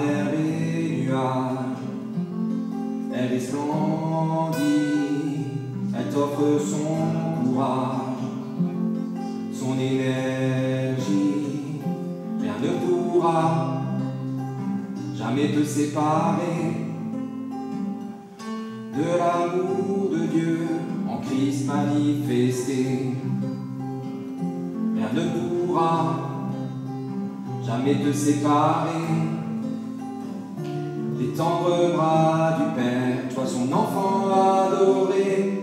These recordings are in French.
travers les nuages, elle resplendit, elle t'offre son courage, son énergie. Rien ne pourra jamais te séparer de l'amour de Dieu en Christ manifesté. Rien ne pourra jamais te séparer des tendres bras du Père, toi son enfant adoré.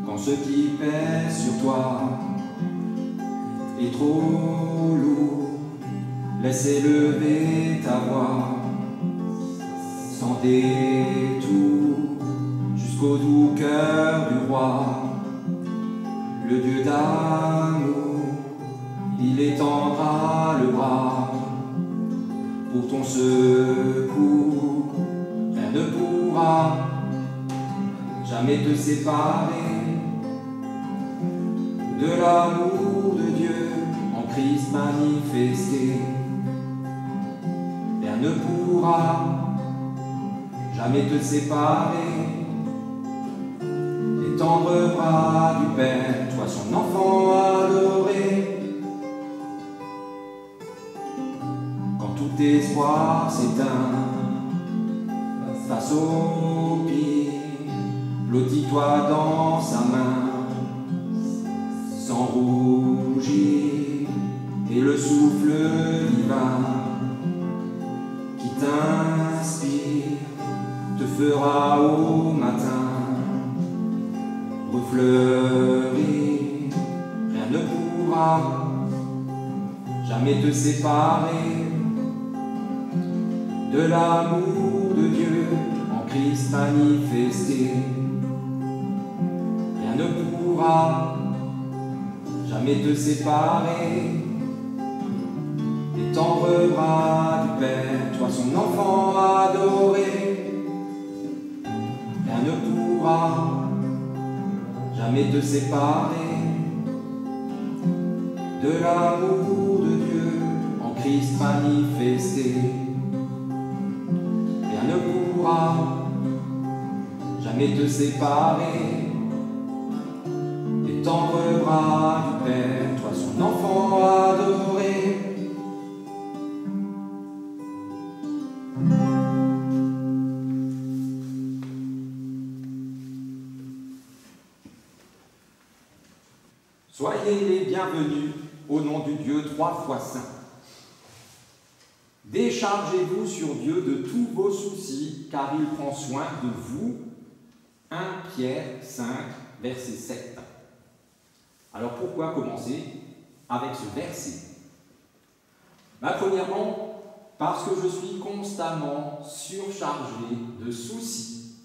Quand ce qui pèse sur toi est trop lourd, laisse élever ta voix sans détour jusqu'au doux cœur du roi. Le Dieu d'amour, il étendra le bras pour ton secours. Rien ne pourra jamais te séparer de l'amour de Dieu en Christ manifesté. Rien ne pourra jamais te séparer des tendres bras du Père, toi son enfant adoré. Quand tout espoir s'éteint face au pire, blottis-toi dans sa main sans rougir, et le souffle divin qui t'inspire te fera au matin refleurir. Rien ne pourra jamais te séparer de l'amour de Dieu en Christ manifesté. Rien ne pourra jamais te séparer des tendres bras du Père, toi son enfant adoré. Rien ne pourra jamais te séparer de l'amour de Dieu en Christ manifesté. Rien ne pourra jamais te séparer des tendres bras du Père, toi son enfant adoré. Soyez les bienvenus au nom du Dieu trois fois saint. Déchargez-vous sur Dieu de tous vos soucis, car il prend soin de vous. 1 Pierre 5, verset 7. Alors pourquoi commencer avec ce verset? Premièrement, parce que je suis constamment surchargé de soucis,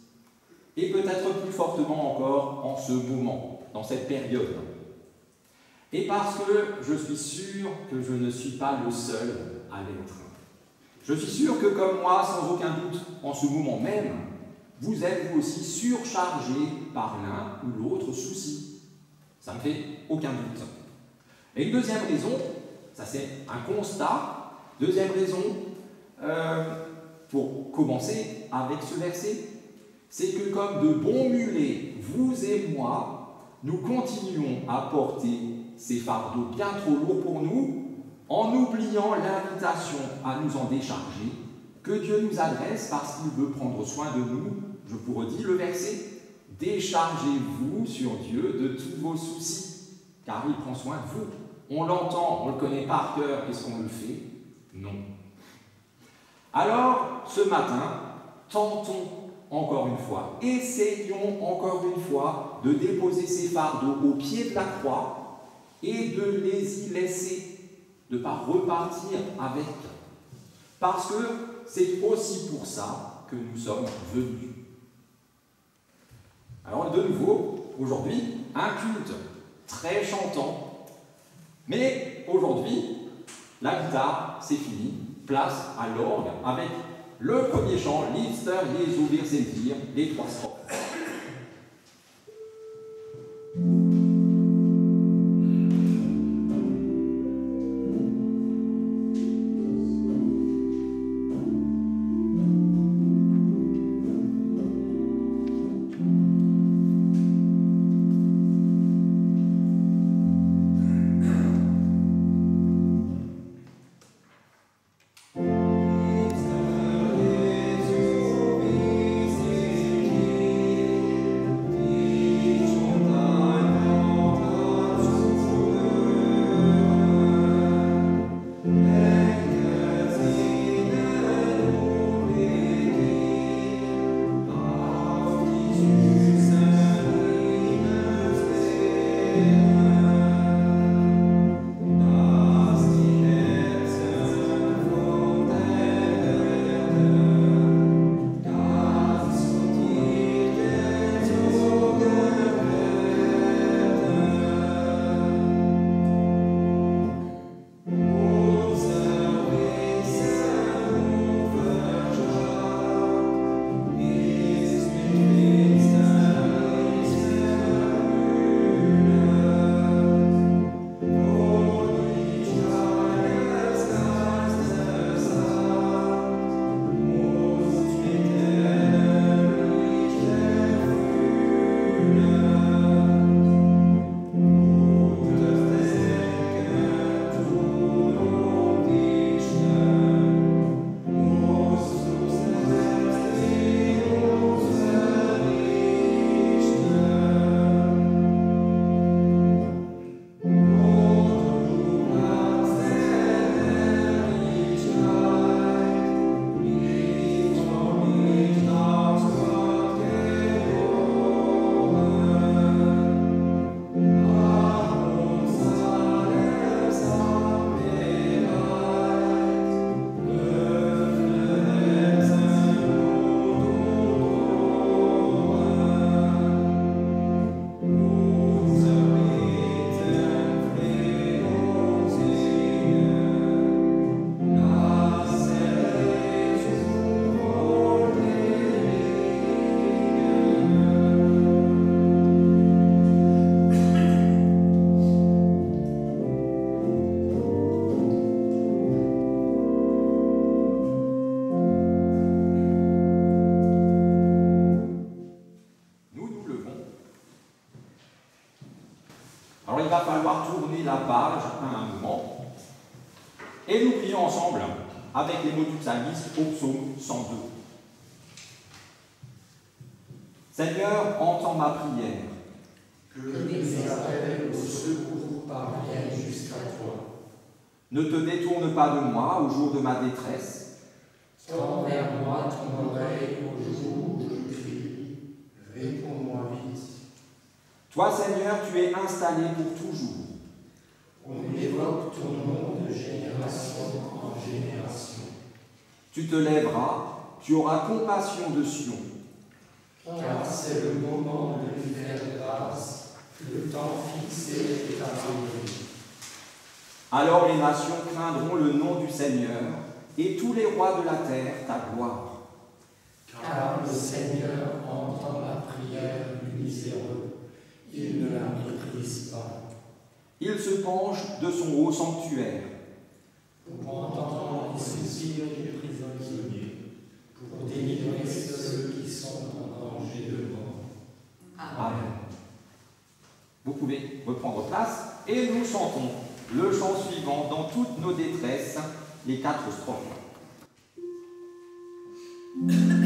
et peut-être plus fortement encore en ce moment, dans cette période. Et parce que je suis sûr que je ne suis pas le seul à l'être. Je suis sûr que comme moi, sans aucun doute, en ce moment même, vous êtes vous aussi surchargé par l'un ou l'autre souci. Ça ne me fait aucun doute. Et une deuxième raison, ça c'est un constat, deuxième raison, pour commencer avec ce verset, c'est que comme de bons mulets, vous et moi, nous continuons à porter ces fardeaux bien trop lourds pour nous, en oubliant l'invitation à nous en décharger que Dieu nous adresse parce qu'il veut prendre soin de nous. Je vous redis le verset, déchargez-vous sur Dieu de tous vos soucis, car il prend soin de vous. On l'entend, on le connaît par cœur, est-ce qu'on le fait? Non. Alors, ce matin, tentons encore une fois, essayons encore une fois de déposer ces fardeaux au pied de la croix et de les y laisser, de ne pas repartir avec. Parce que c'est aussi pour ça que nous sommes venus. Alors de nouveau, aujourd'hui, un culte très chantant, mais aujourd'hui, la guitare, c'est fini, place à l'orgue avec le premier chant, Liebster Jesu wir sind hier, les trois strophes. ensemble avec les mots du psalmiste au psaume 102. Seigneur, entends ma prière. Que mes appels au secours parviennent jusqu'à toi. Ne te détourne pas de moi au jour de ma détresse. Tends vers moi ton oreille au jour où je crie. Réponds-moi vite. Toi, Seigneur, tu es installé pour toujours. On évoque ton nom de génération en génération. Tu te lèveras, tu auras compassion de Sion. Car c'est le moment de lui faire grâce, le temps fixé est arrivé. Alors les nations craindront le nom du Seigneur, et tous les rois de la terre ta gloire. Car le Seigneur entend la prière du miséreux, il ne la méprise pas. Il se penche de son haut sanctuaire. Pour entendre les soupirs des prisonniers, pour délivrer ceux qui sont en danger de mort. Amen. Vous pouvez reprendre place et nous chantons le chant suivant dans toutes nos détresses, les 4 strophes. Dieu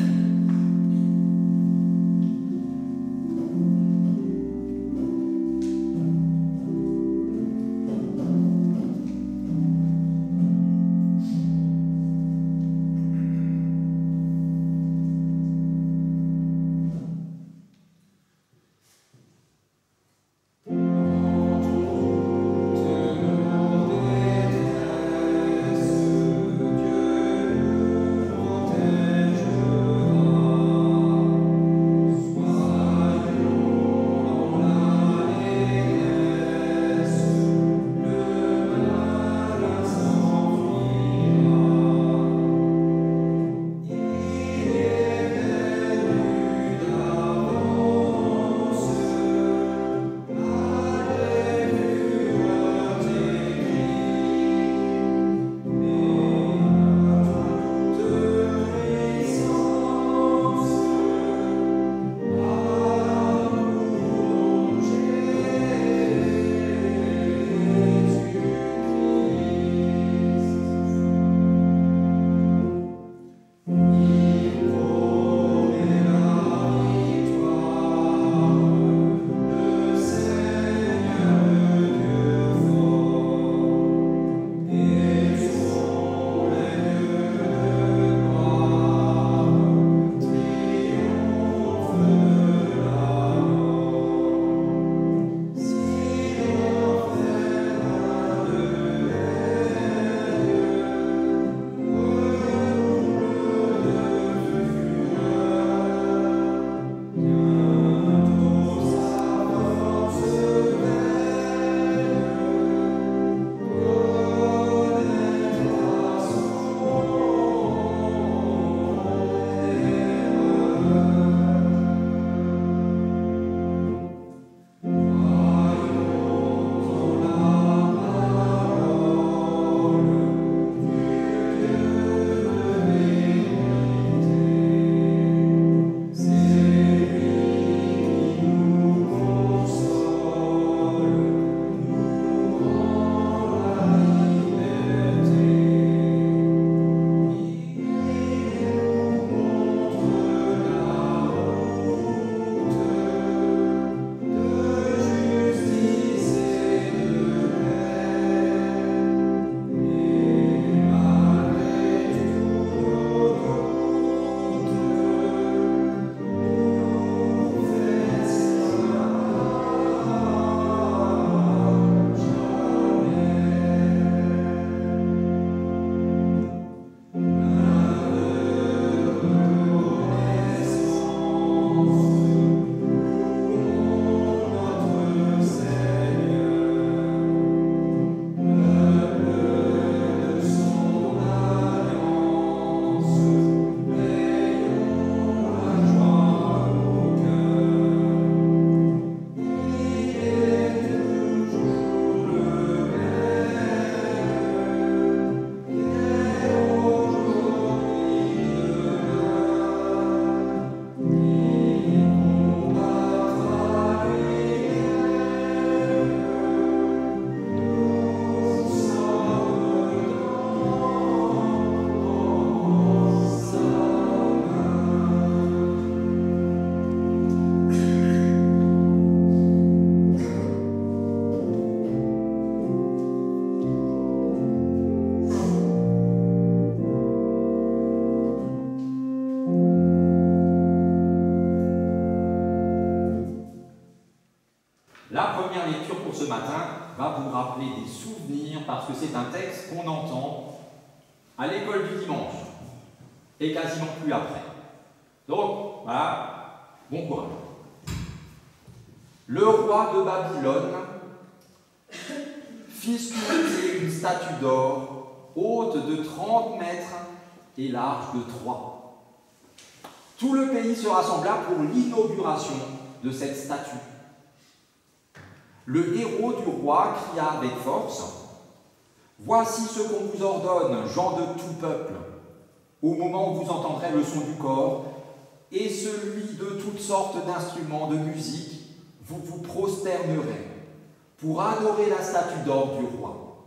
lecture pour ce matin va vous rappeler des souvenirs parce que c'est un texte qu'on entend à l'école du dimanche et quasiment plus après. Donc, voilà, bon courage. Le roi de Babylone fit sculpter une statue d'or haute de 30 mètres et large de 3. Tout le pays se rassembla pour l'inauguration de cette statue. Le héros du roi cria avec force « Voici ce qu'on vous ordonne, gens de tout peuple, au moment où vous entendrez le son du cor et celui de toutes sortes d'instruments de musique, vous vous prosternerez pour adorer la statue d'or du roi.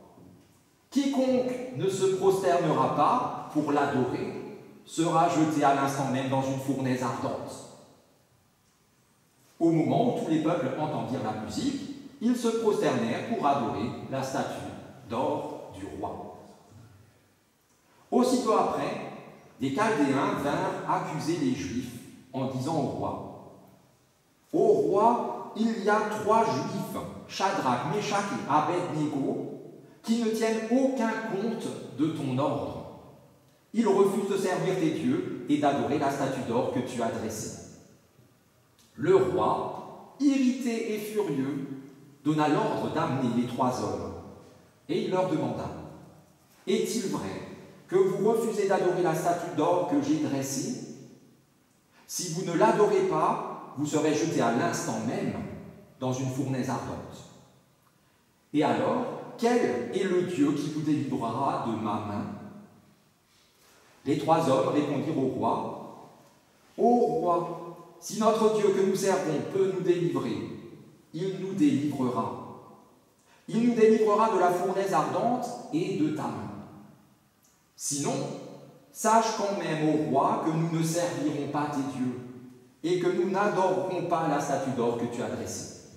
Quiconque ne se prosternera pas pour l'adorer sera jeté à l'instant même dans une fournaise ardente. » Au moment où tous les peuples entendirent la musique, ils se prosternèrent pour adorer la statue d'or du roi. Aussitôt après, les Chaldéens vinrent accuser les Juifs en disant au roi « Ô roi, il y a 3 Juifs, Shadrach, Meshach et Abed-Négo, qui ne tiennent aucun compte de ton ordre. Ils refusent de servir tes dieux et d'adorer la statue d'or que tu as dressée. » Le roi, irrité et furieux, donna l'ordre d'amener les 3 hommes. Et il leur demanda « Est-il vrai que vous refusez d'adorer la statue d'or que j'ai dressée? Si vous ne l'adorez pas, vous serez jetés à l'instant même dans une fournaise ardente. Et alors, quel est le Dieu qui vous délivrera de ma main ?» Les 3 hommes répondirent au roi « Ô roi, si notre Dieu que nous servons peut nous délivrer, il nous délivrera. Il nous délivrera de la fournaise ardente et de ta main. Sinon, sache quand même, ô roi, que nous ne servirons pas tes dieux et que nous n'adorerons pas la statue d'or que tu as dressée. »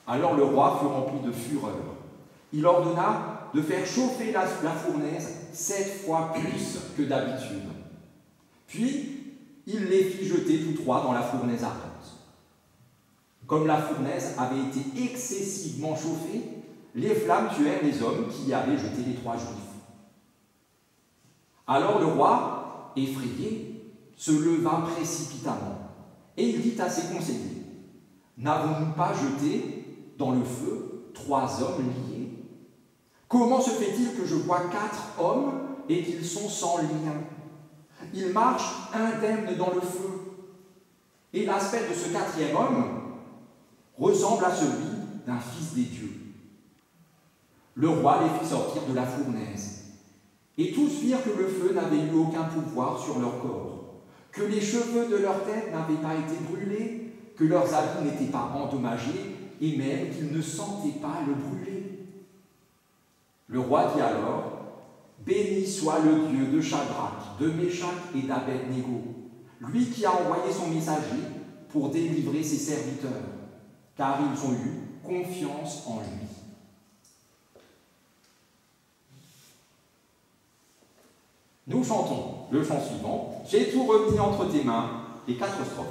Alors le roi fut rempli de fureur. Il ordonna de faire chauffer la fournaise 7 fois plus que d'habitude. Puis, il les fit jeter tous 3 dans la fournaise ardente. Comme la fournaise avait été excessivement chauffée, les flammes tuèrent les hommes qui y avaient jeté les 3 Juifs. Alors le roi, effrayé, se leva précipitamment et il dit à ses conseillers « N'avons-nous pas jeté dans le feu 3 hommes liés? Comment se fait-il que je vois 4 hommes et qu'ils sont sans lien? Ils marchent indemnes dans le feu. Et l'aspect de ce 4e homme ressemble à celui d'un fils des dieux. » Le roi les fit sortir de la fournaise. Et tous virent que le feu n'avait eu aucun pouvoir sur leur corps, que les cheveux de leur tête n'avaient pas été brûlés, que leurs habits n'étaient pas endommagés, et même qu'ils ne sentaient pas le brûler. Le roi dit alors « Béni soit le Dieu de Shadrach, de Meshach et d'Abed-Négo, lui qui a envoyé son messager pour délivrer ses serviteurs, car ils ont eu confiance en lui. » Nous chantons le chant suivant. J'ai tout remis entre tes mains, les 4 strophes.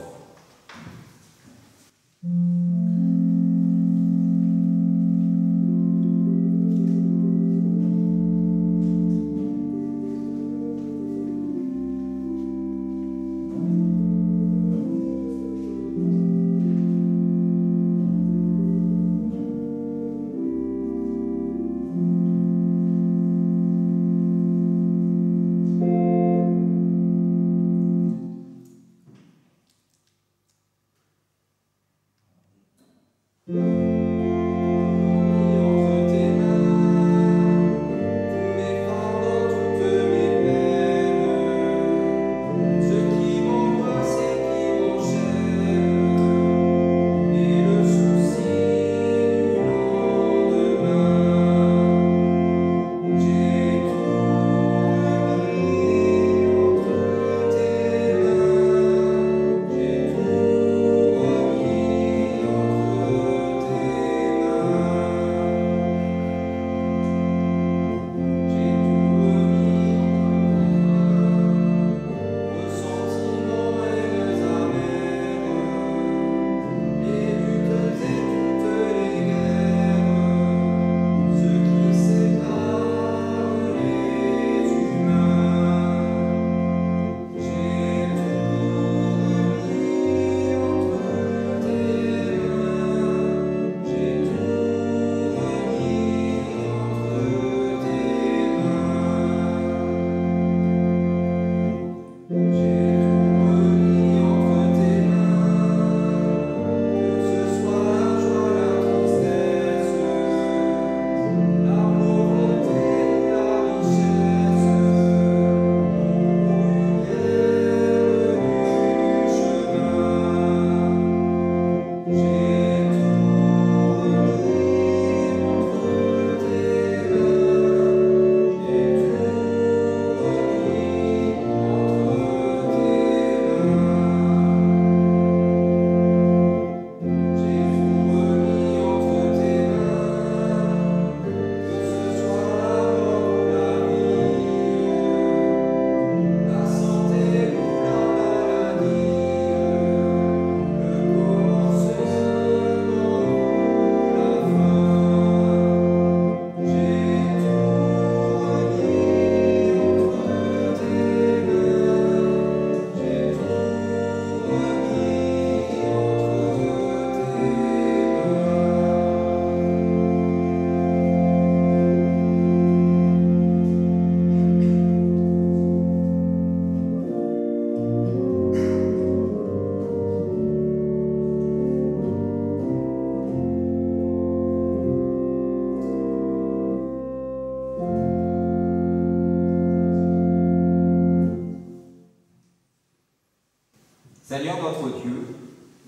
Seigneur notre Dieu,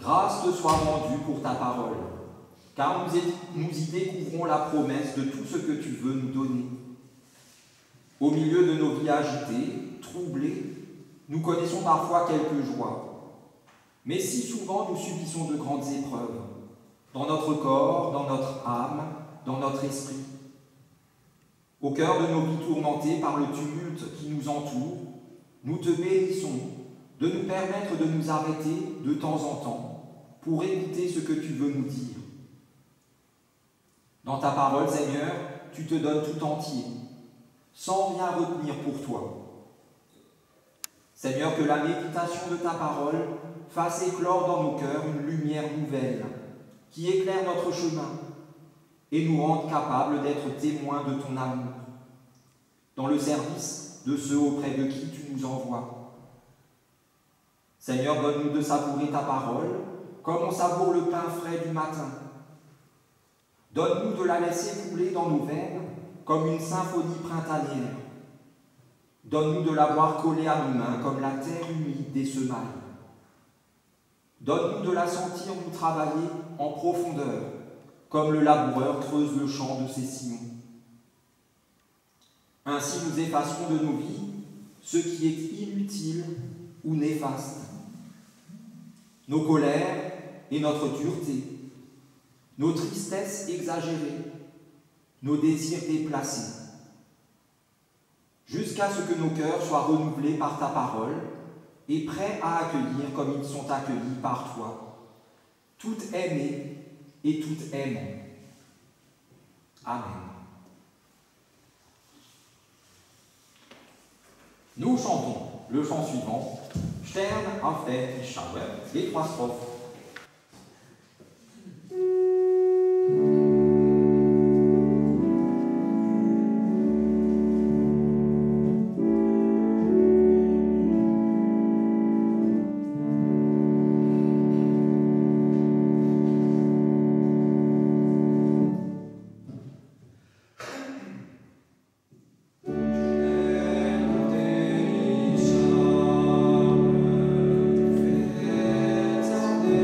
grâce te soit rendue pour ta parole, car nous y découvrons la promesse de tout ce que tu veux nous donner. Au milieu de nos vies agitées, troublées, nous connaissons parfois quelques joies, mais si souvent nous subissons de grandes épreuves, dans notre corps, dans notre âme, dans notre esprit. Au cœur de nos vies tourmentées par le tumulte qui nous entoure, nous te bénissons de nous permettre de nous arrêter de temps en temps pour écouter ce que tu veux nous dire. Dans ta parole, Seigneur, tu te donnes tout entier, sans rien retenir pour toi. Seigneur, que la méditation de ta parole fasse éclore dans nos cœurs une lumière nouvelle qui éclaire notre chemin et nous rende capables d'être témoins de ton amour, dans le service de ceux auprès de qui tu nous envoies. Seigneur, donne-nous de savourer ta parole comme on savoure le pain frais du matin. Donne-nous de la laisser couler dans nos veines comme une symphonie printanière. Donne-nous de la voir coller à nos mains comme la terre humide des semailles. Donne-nous de la sentir nous travailler en profondeur, comme le laboureur creuse le champ de ses sillons. Ainsi nous effacerons de nos vies ce qui est inutile ou néfaste, nos colères et notre dureté, nos tristesses exagérées, nos désirs déplacés, jusqu'à ce que nos cœurs soient renouvelés par ta parole et prêts à accueillir comme ils sont accueillis par toi, tout aimé et tout aimant. Amen. Nous chantons le chant suivant, Stern auf der ich schaue, les 3 strophes. Stern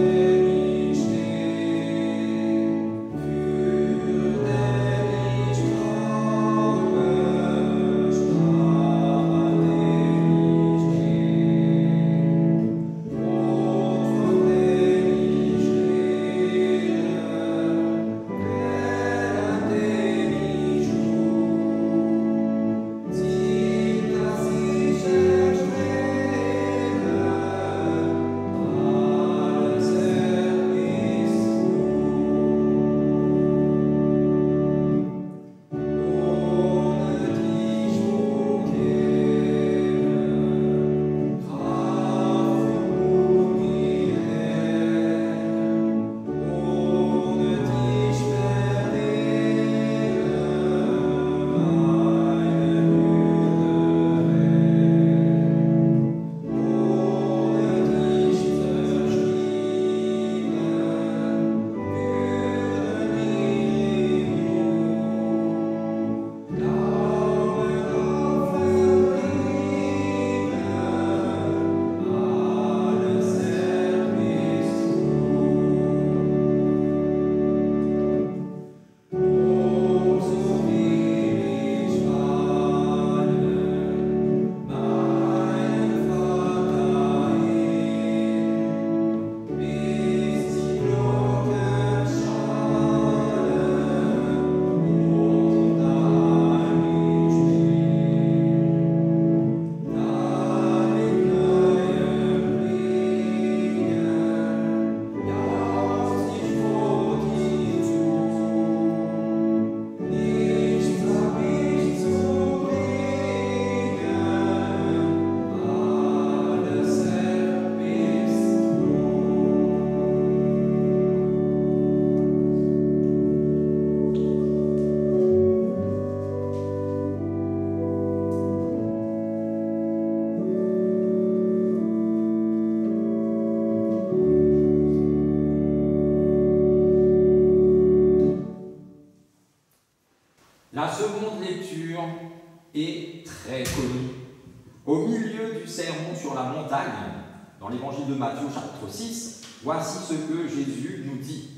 dans l'évangile de Matthieu, chapitre 6, voici ce que Jésus nous dit.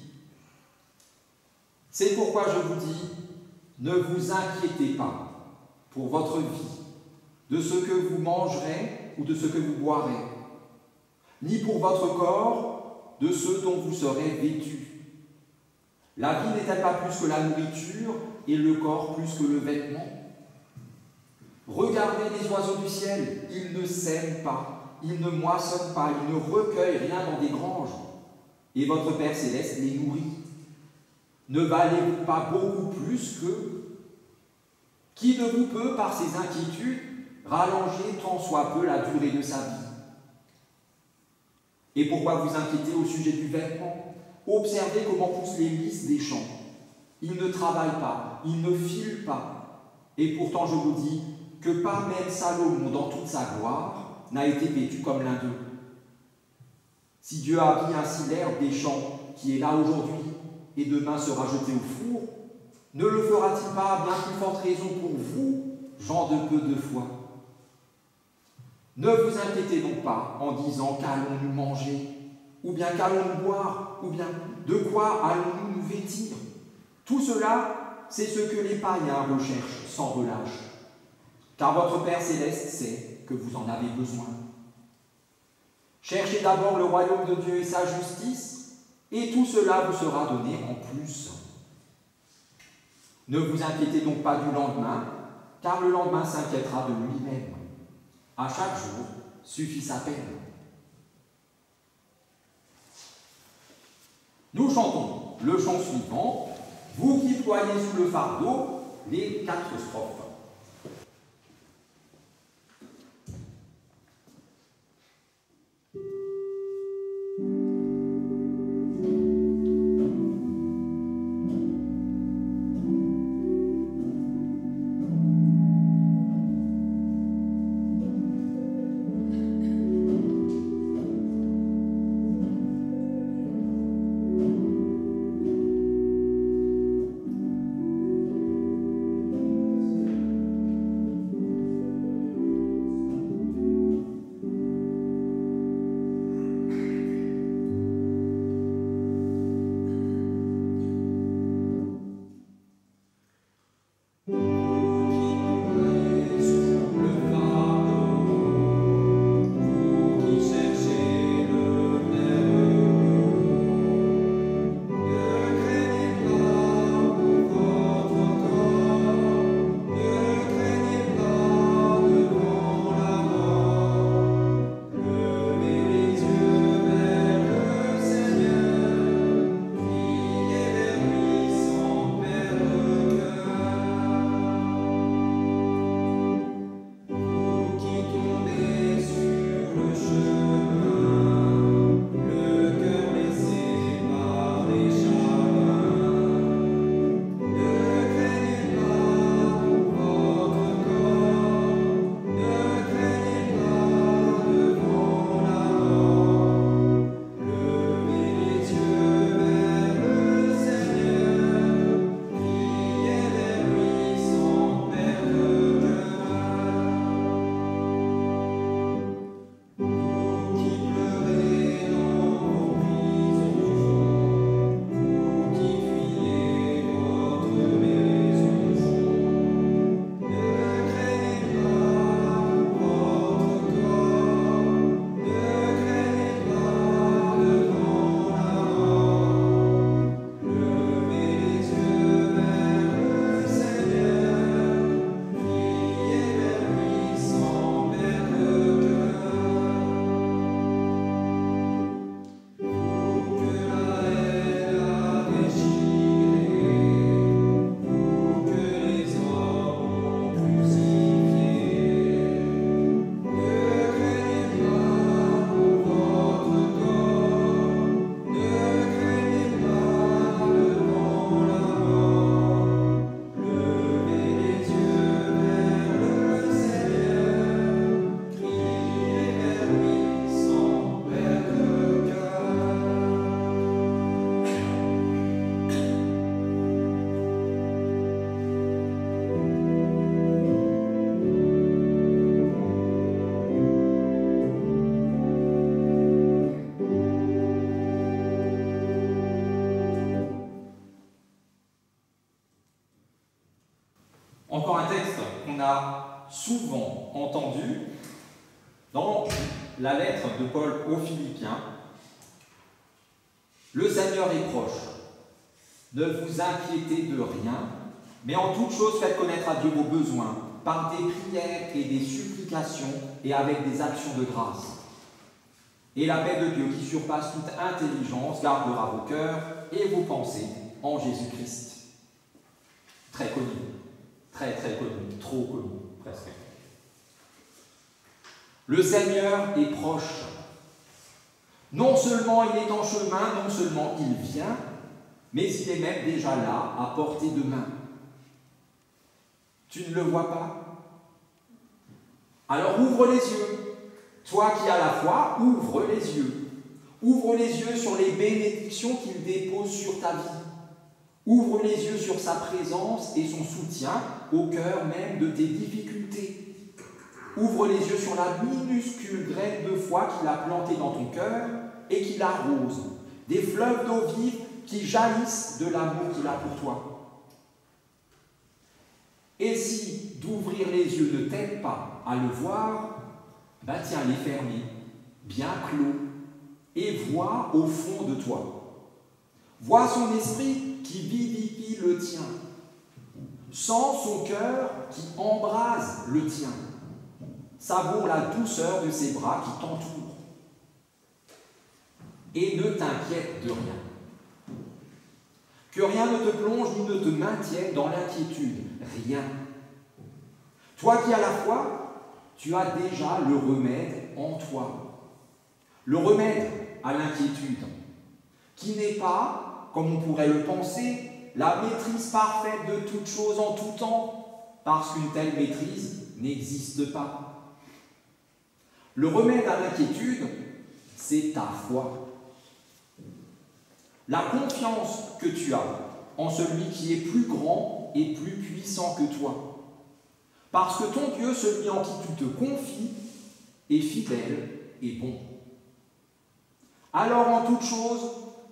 C'est pourquoi je vous dis, ne vous inquiétez pas pour votre vie, de ce que vous mangerez ou de ce que vous boirez, ni pour votre corps, de ce dont vous serez vêtus. La vie n'est-elle pas plus que la nourriture et le corps plus que le vêtement? Regardez les oiseaux du ciel, ils ne sèment pas, ils ne moissonnent pas, ils ne recueillent rien dans des granges, et votre Père céleste les nourrit. Ne valez-vous pas beaucoup plus qu'eux? Qui de vous peut, par ses inquiétudes, rallonger tant soit peu la durée de sa vie? Et pourquoi vous inquiétez au sujet du vêtement? Observez comment poussent les lys des champs. Ils ne travaillent pas, ils ne filent pas. Et pourtant, je vous dis que pas même Salomon, dans toute sa gloire, n'a été vêtu comme l'un d'eux. Si Dieu habille ainsi l'herbe des champs, qui est là aujourd'hui, et demain sera jeté au four, ne le fera-t-il pas à bien plus forte raison pour vous, gens de peu de foi? Ne vous inquiétez donc pas en disant qu'allons-nous manger, ou bien qu'allons-nous boire, ou bien de quoi allons-nous nous vêtir? Tout cela, c'est ce que les païens recherchent sans relâche. Car votre Père céleste sait que vous en avez besoin. Cherchez d'abord le royaume de Dieu et sa justice, et tout cela vous sera donné en plus. Ne vous inquiétez donc pas du lendemain, car le lendemain s'inquiétera de lui-même. À chaque jour suffit sa peine. Nous chantons le chant suivant, vous qui ployez sous le fardeau, les 4 strophes. souvent entendu dans la lettre de Paul aux Philippiens. Le Seigneur est proche. Ne vous inquiétez de rien, mais en toute chose faites connaître à Dieu vos besoins par des prières et des supplications et avec des actions de grâce. Et la paix de Dieu qui surpasse toute intelligence gardera vos cœurs et vos pensées en Jésus-Christ. Très connu, très connu, trop connu presque. Le Seigneur est proche. Non seulement il est en chemin, non seulement il vient, mais il est même déjà là, à portée de main. Tu ne le vois pas? Alors ouvre les yeux. Toi qui as la foi, ouvre les yeux. Ouvre les yeux sur les bénédictions qu'il dépose sur ta vie. Ouvre les yeux sur sa présence et son soutien au cœur même de tes difficultés. Ouvre les yeux sur la minuscule graine de foi qu'il a plantée dans ton cœur et qu'il arrose. Des fleuves d'eau vive qui jaillissent de l'amour qu'il a pour toi. Et si d'ouvrir les yeux ne t'aide pas à le voir, ben tiens, les fermer, bien clos, et vois au fond de toi. Vois son esprit qui vivifie le tien. Sens son cœur qui embrase le tien. Savoure la douceur de ses bras qui t'entourent. Et ne t'inquiète de rien. Que rien ne te plonge ni ne te maintienne dans l'inquiétude. Rien. Toi qui as la foi, tu as déjà le remède en toi. Le remède à l'inquiétude, qui n'est pas, comme on pourrait le penser, la maîtrise parfaite de toutes choses en tout temps, parce qu'une telle maîtrise n'existe pas. Le remède à l'inquiétude, c'est ta foi. La confiance que tu as en celui qui est plus grand et plus puissant que toi. Parce que ton Dieu, celui en qui tu te confies, est fidèle et bon. Alors en toute chose,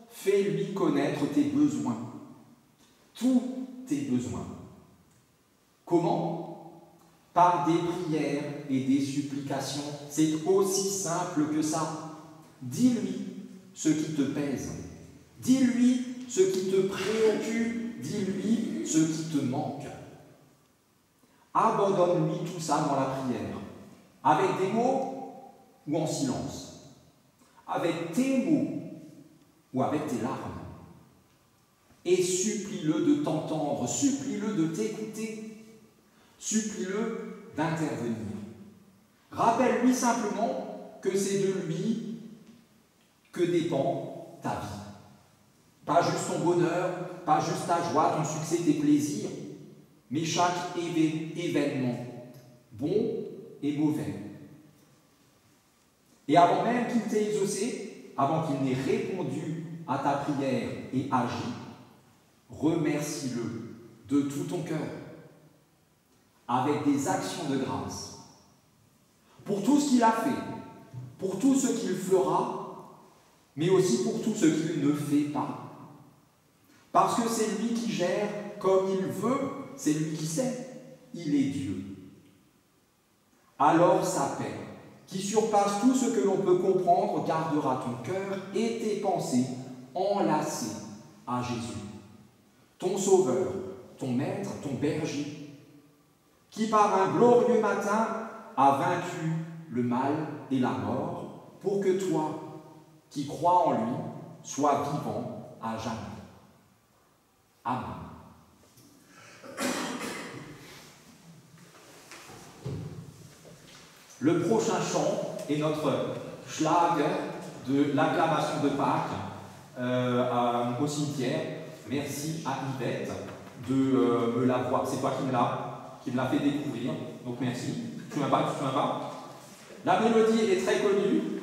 fais-lui connaître tes besoins. Tous tes besoins. Comment? Par des prières et des supplications. C'est aussi simple que ça. Dis-lui ce qui te pèse. Dis-lui ce qui te préoccupe. Dis-lui ce qui te manque. Abandonne-lui tout ça dans la prière, avec des mots ou en silence, avec tes mots ou avec tes larmes. Et supplie-le de t'entendre, supplie-le de t'écouter, supplie-le d'intervenir. Rappelle-lui simplement que c'est de lui que dépend ta vie. Pas juste ton bonheur, pas juste ta joie, ton succès, tes plaisirs, mais chaque événement, bon et mauvais. Et avant même qu'il t'ait exaucé, avant qu'il n'ait répondu à ta prière et agi, remercie-le de tout ton cœur, avec des actions de grâce, pour tout ce qu'il a fait, pour tout ce qu'il fera, mais aussi pour tout ce qu'il ne fait pas. Parce que c'est lui qui gère comme il veut. C'est lui qui sait, il est Dieu. Alors sa paix, qui surpasse tout ce que l'on peut comprendre, gardera ton cœur et tes pensées enlacées à Jésus, ton Sauveur, ton Maître, ton Berger, qui par un glorieux matin a vaincu le mal et la mort, pour que toi, qui crois en lui, sois vivant à jamais. Amen. Le prochain chant est notre schlag de l'acclamation de Pâques au cimetière. Merci à Yvette de me l'avoir. C'est toi qui me l'a fait découvrir. Donc merci. Tu ne m'as pas. La mélodie est très connue.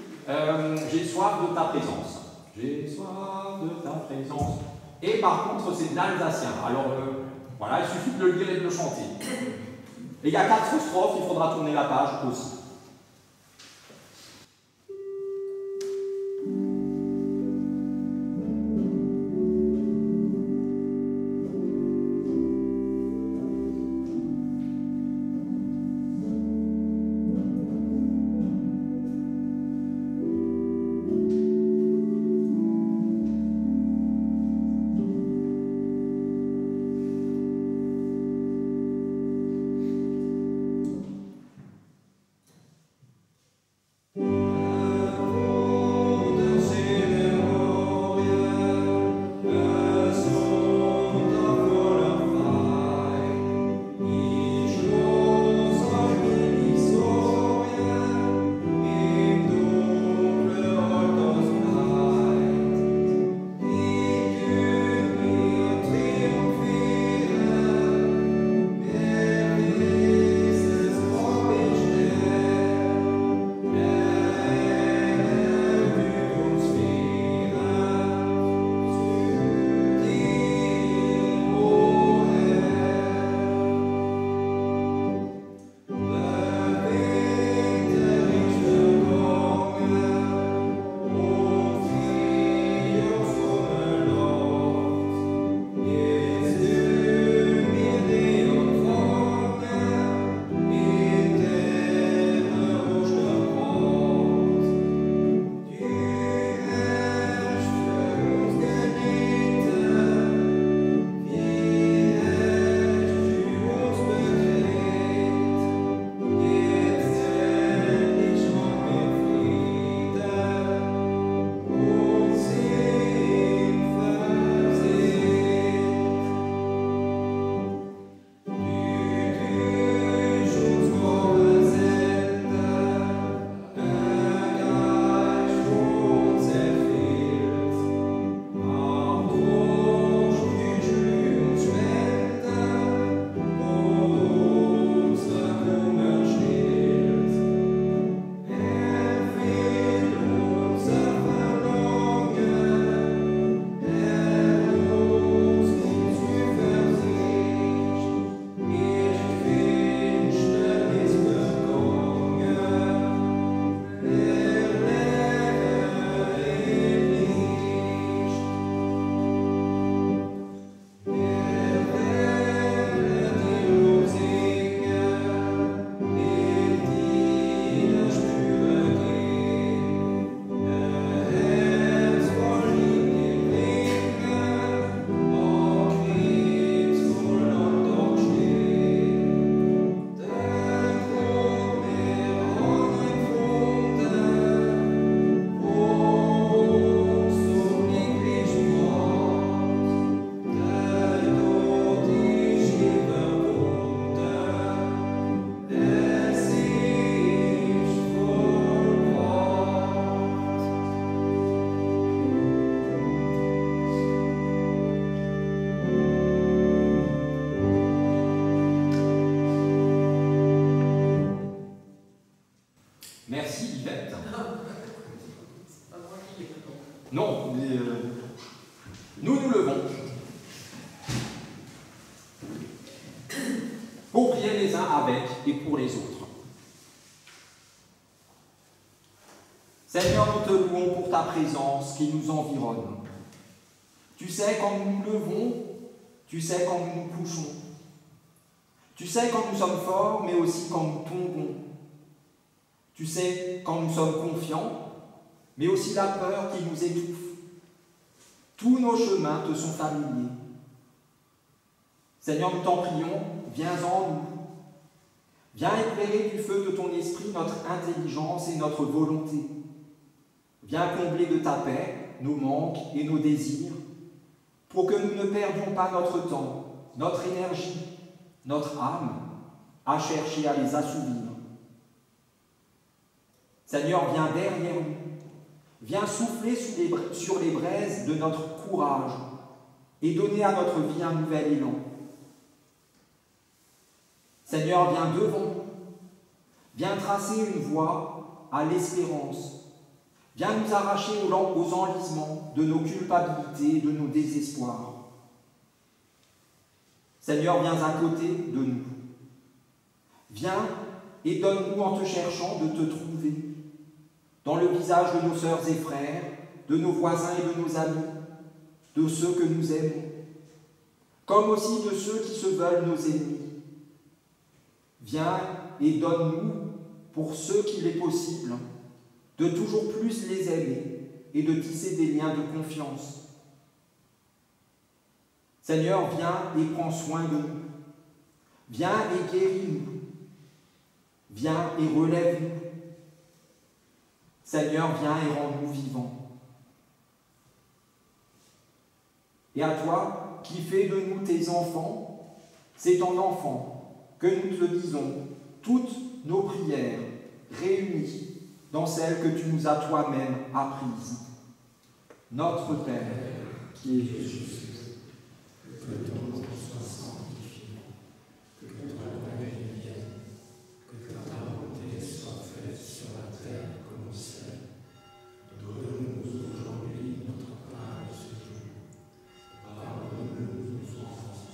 J'ai soif de ta présence. J'ai soif de ta présence. Et par contre, c'est de l'alsacien. Alors voilà, il suffit de le lire et de le chanter. Et il y a 4 strophes, il faudra tourner la page aussi. Non, mais nous nous levons pour prier les uns avec et pour les autres. Seigneur, nous te louons pour ta présence qui nous environne. Tu sais quand nous nous levons, tu sais quand nous nous couchons. Tu sais quand nous sommes forts, mais aussi quand nous tombons. Tu sais quand nous sommes confiants, mais aussi la peur qui nous étouffe. Tous nos chemins te sont familiers. Seigneur, nous t'en prions, viens en nous. Viens éclairer du feu de ton esprit notre intelligence et notre volonté. Viens combler de ta paix nos manques et nos désirs, pour que nous ne perdions pas notre temps, notre énergie, notre âme, à chercher à les assouvir. Seigneur, viens derrière nous. Viens souffler sur les braises de notre courage et donner à notre vie un nouvel élan. Seigneur, viens devant nous. Viens tracer une voie à l'espérance. Viens nous arracher aux enlisements de nos culpabilités et de nos désespoirs. Seigneur, viens à côté de nous. Viens et donne-nous en te cherchant de te trouver dans le visage de nos sœurs et frères, de nos voisins et de nos amis, de ceux que nous aimons, comme aussi de ceux qui se veulent nos ennemis. Viens et donne-nous, pour ceux qu'il est possible, de toujours plus les aimer et de tisser des liens de confiance. Seigneur, viens et prends soin de nous. Viens et guéris-nous. Viens et relève-nous. Seigneur, viens et rends-nous vivants. Et à toi, qui fais de nous tes enfants, c'est en enfant que nous te disons toutes nos prières réunies dans celles que tu nous as toi-même apprises. Notre Père, qui es aux cieux, que ton nom soit sanctifié, que ton règne vienne, que ta volonté soit faite sur la terre comme au ciel. Donne-nous aujourd'hui notre pain de ce jour. Pardonne-nous nos offenses,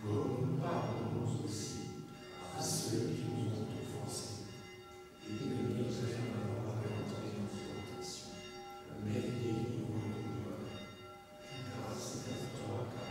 comme nous pardonnons aussi à ceux qui nous ont offensés. Et ne nous fais pas entrer en tentation, mais délivre-nous du mal. Grâce à toi, car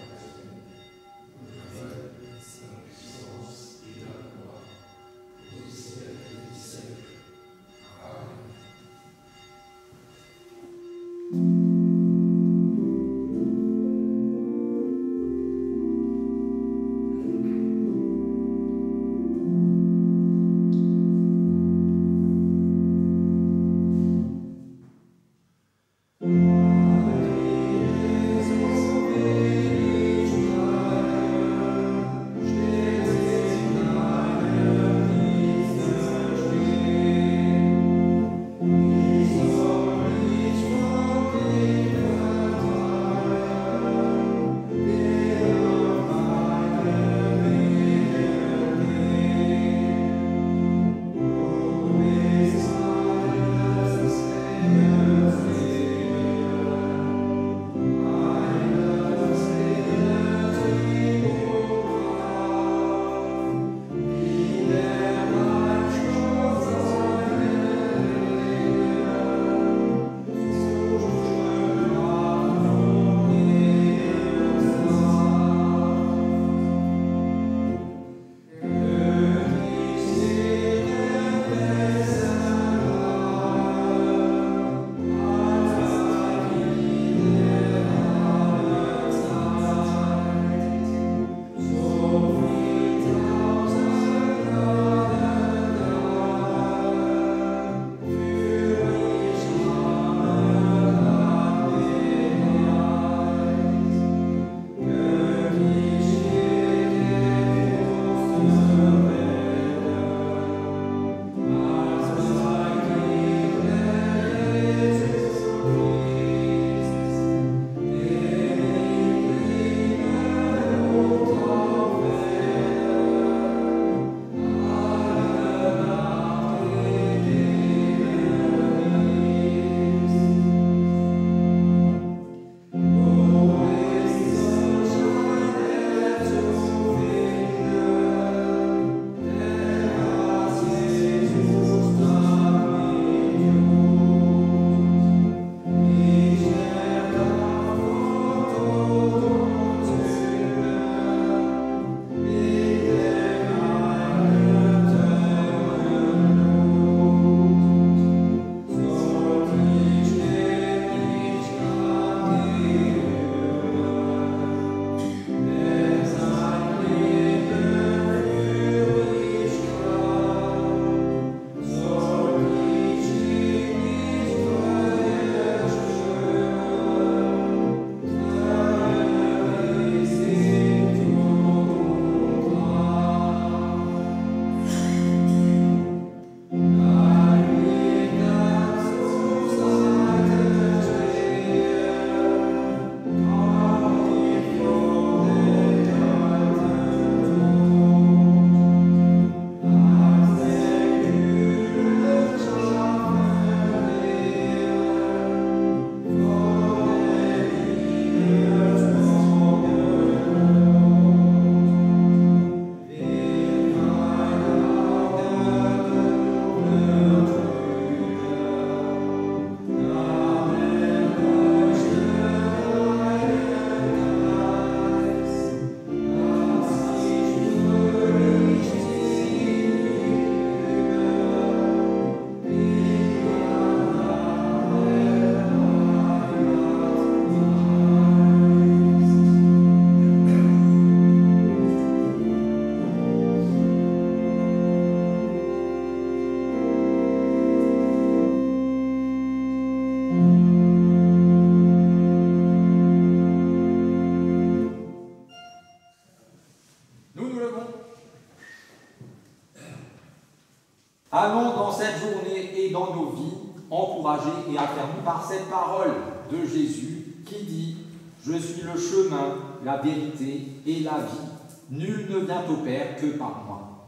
et affermi par cette parole de Jésus qui dit « Je suis le chemin, la vérité et la vie. Nul ne vient au Père que par moi. »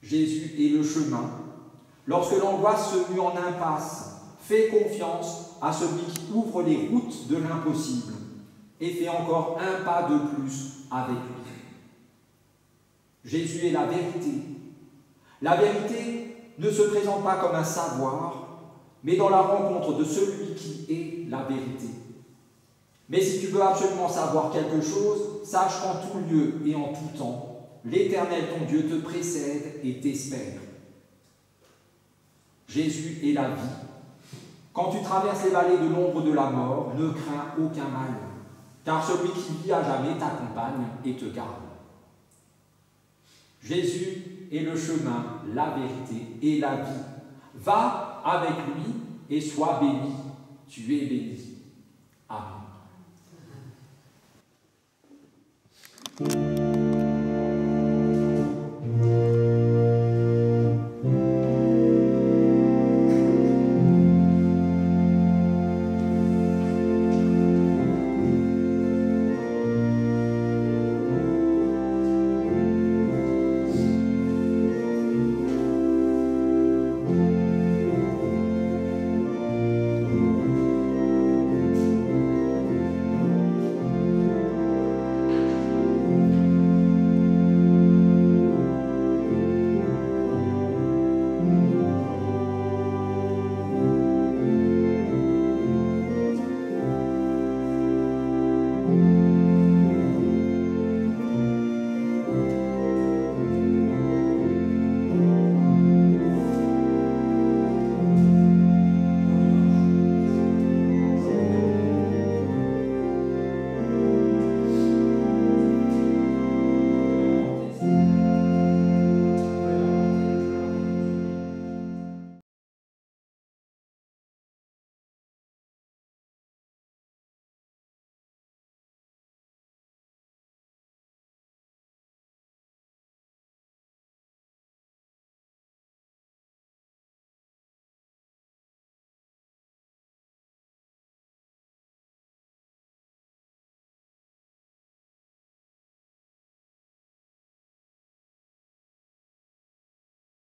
Jésus est le chemin. Lorsque l'angoisse se mue en impasse, fais confiance à celui qui ouvre les routes de l'impossible et fais encore un pas de plus avec lui. Jésus est la vérité. La vérité ne se présente pas comme un savoir, mais dans la rencontre de celui qui est la vérité. Mais si tu veux absolument savoir quelque chose, sache qu'en tout lieu et en tout temps, l'Éternel ton Dieu te précède et t'espère. Jésus est la vie. Quand tu traverses les vallées de l'ombre de la mort, ne crains aucun mal, car celui qui vit à jamais t'accompagne et te garde. Jésus est le chemin, la vérité et la vie. Va avec lui et sois béni. Tu es béni. Amen.